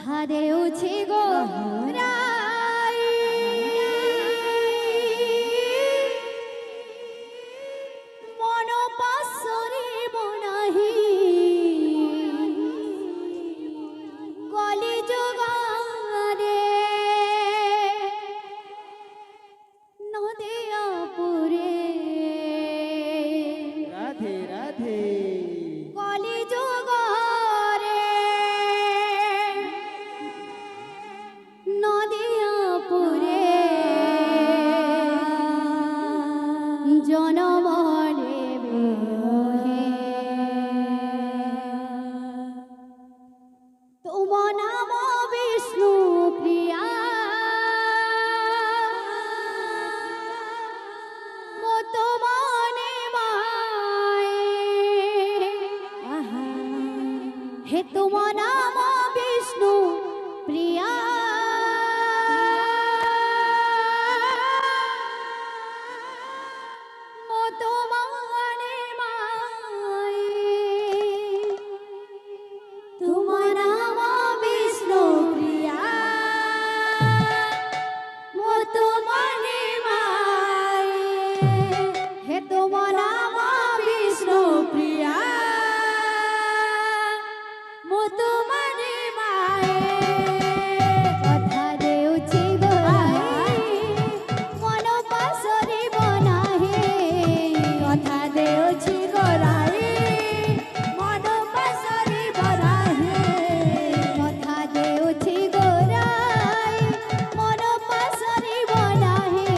কথা দেউছি গো রাই মন পাশরিব নাহি কলি যুগরে নদিয়া পুরে রাধে রাধে কলি যুগরে নদিয়া পুরে জনমনে বিরহে তুম নাম বিষ্ণু প্রিয়া মত মনে হে তুম নাম বিষ্ণু প্রিয়া মত মনে তুম নাম বিষ্ণু প্রিয়া মত মনে হে তুম নাম বিষ্ণু প্রিয়া মত মনে কথা দেউছি গো মন পাশরিব নাহি কথা দেউছি গো মন পাশরিব নাহি কথা দেউছি গো মন পাশরিব নাহি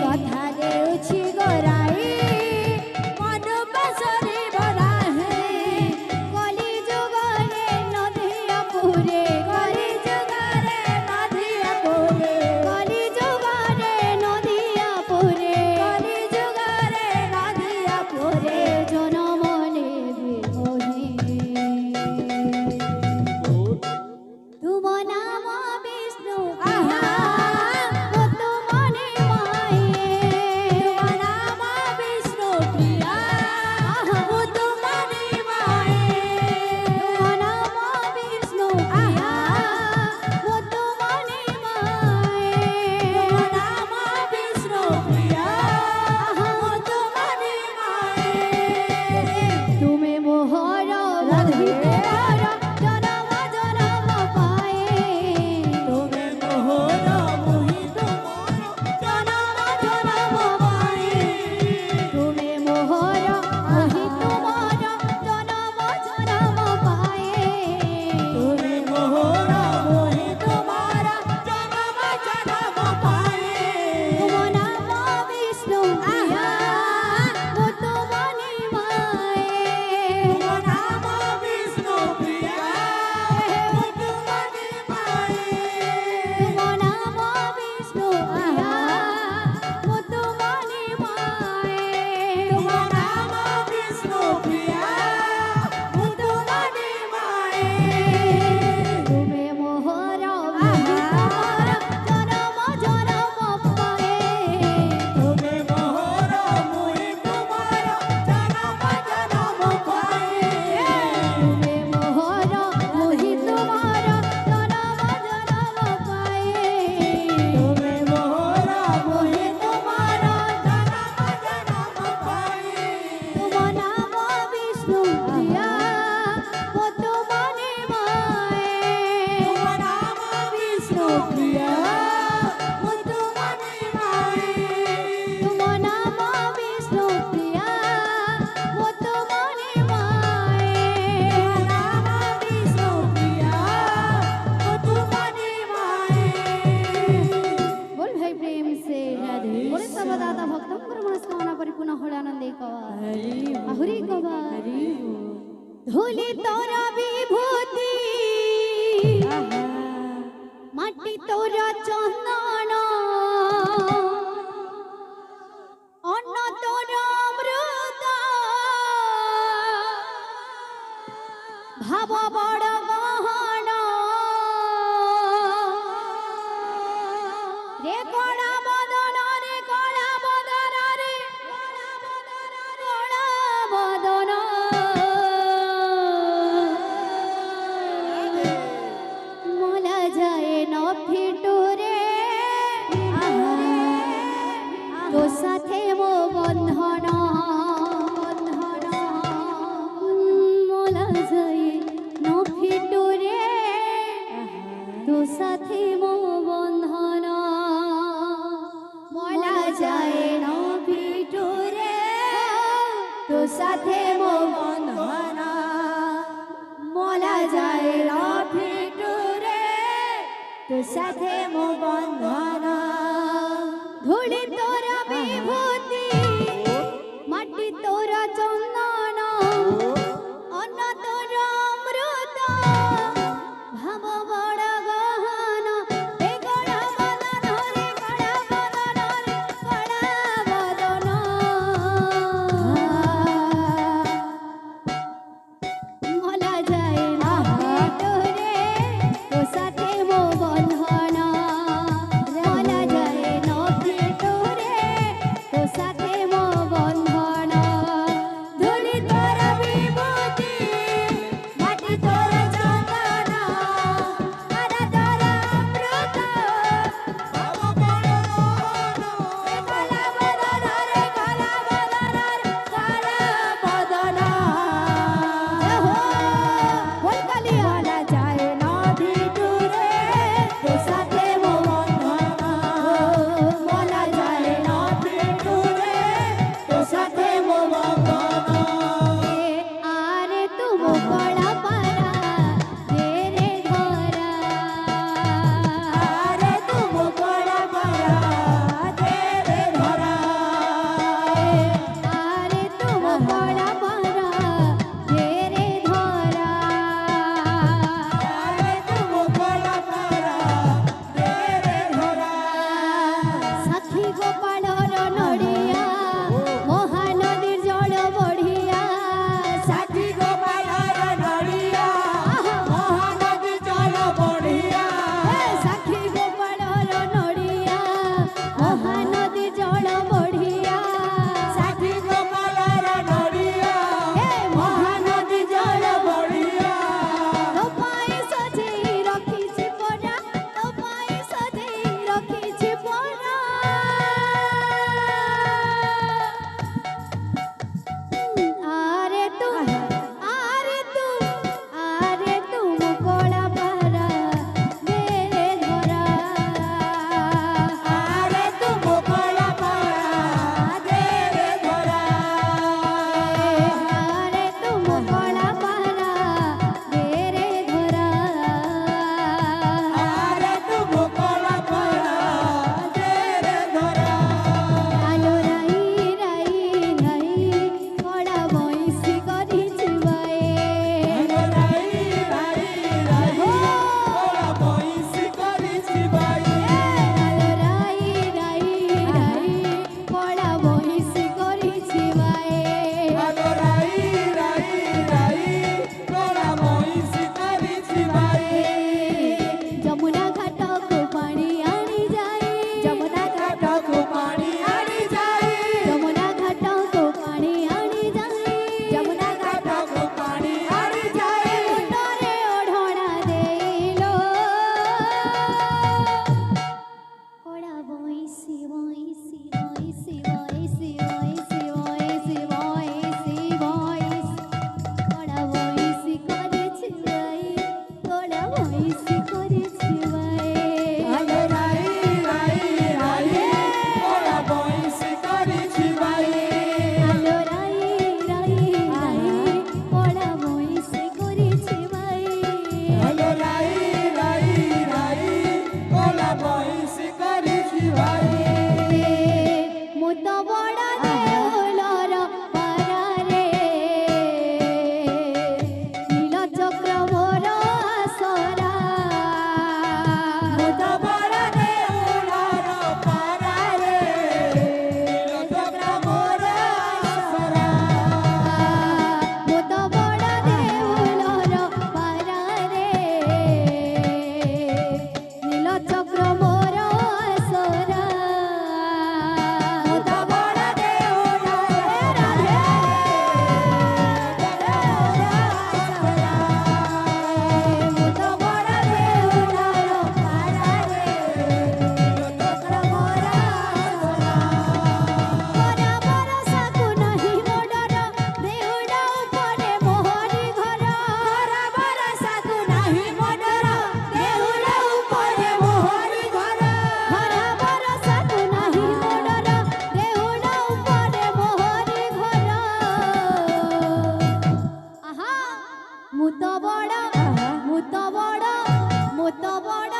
কথা দেউছি গো মন পাশরিব নাহি কলি যুগরে নদিয়া পুরে কলি যুগরে নদিয়া পুরে কলি যুগরে নদিয়া পুরে কলি যুগরে নদিয়া পুরে জনমনে বিরহে তুম নাম বিষ্ণু মত মনে তুম নাম বিষ্ণু প্রিয়া মত মনে তুম নাম বিষ্ণু প্রিয়া মত মনে তুম নাম বিষ্ণু প্রিয়া মত মনে তুমি মোহর মোহিত জনম জনম পায়ে তুমি মোহর মোহিত জনম জনম পায়ে তুমি মোহর মোহিত জনম জনম পায়ে তুমি মোহর মোহিত জনম জনম পায়ে তুম নাম বিষ্ণু প্রিয়া মত মনে তুম নাম বিষ্ণু প্রিয়া মত মনে তুম নাম বিষ্ণু প্রিয়া মত মনে তুম নাম বিষ্ণু প্রিয়া মত মনে তুমি মোহর জনম জনম পায়ে তুমি মোহর মোহিত জনম জনম পায়ে তুমি মোহর মোহিত জনম জনম পায়ে তুমি মোহর মোহিত জনম জনম পায়ে তুম নাম বিষ্ণু প্রিয়া মত মনে তুম নাম বিষ্ণু প্রিয়া মত মনে তুম নাম বিষ্ণু প্রিয়া মত মনে তুম নাম বিষ্ণু প্রিয়া মত মনে बोल भाई प्रेम से राधे बोले सब दाता भक्तों को मनस्कामना परिपूर्ण होले आनंदे कवा आहुरी कवा धूली तोरा विभूति माटी तोरा चंदन अन्न तोरा अमृत भाव बड़ गहन रे कड़ा बदन रे कड़ा बदन रे कड़ा बदन সাথে মো বন্ধন মলা যায় না পিটুরে তো সাথে মো বন্ধন মলা যায় না পিটুরে তো সাথে মো বন্ধন ধুলি তোরা বিভূতি মাটি তোরা চন্দন অন্ন তোরা অমৃত ভাব বড় গহন এ গড়া বদন রে গড়া বদন রে গড়া বদন মলা যায় না তোরে তো সাথে মো বন্ধন মলা যায় না তোরে তো সাথে মো বন্ধন ধুলি তোরা বিভূতি মাটি তোরা চন্দন তো বড়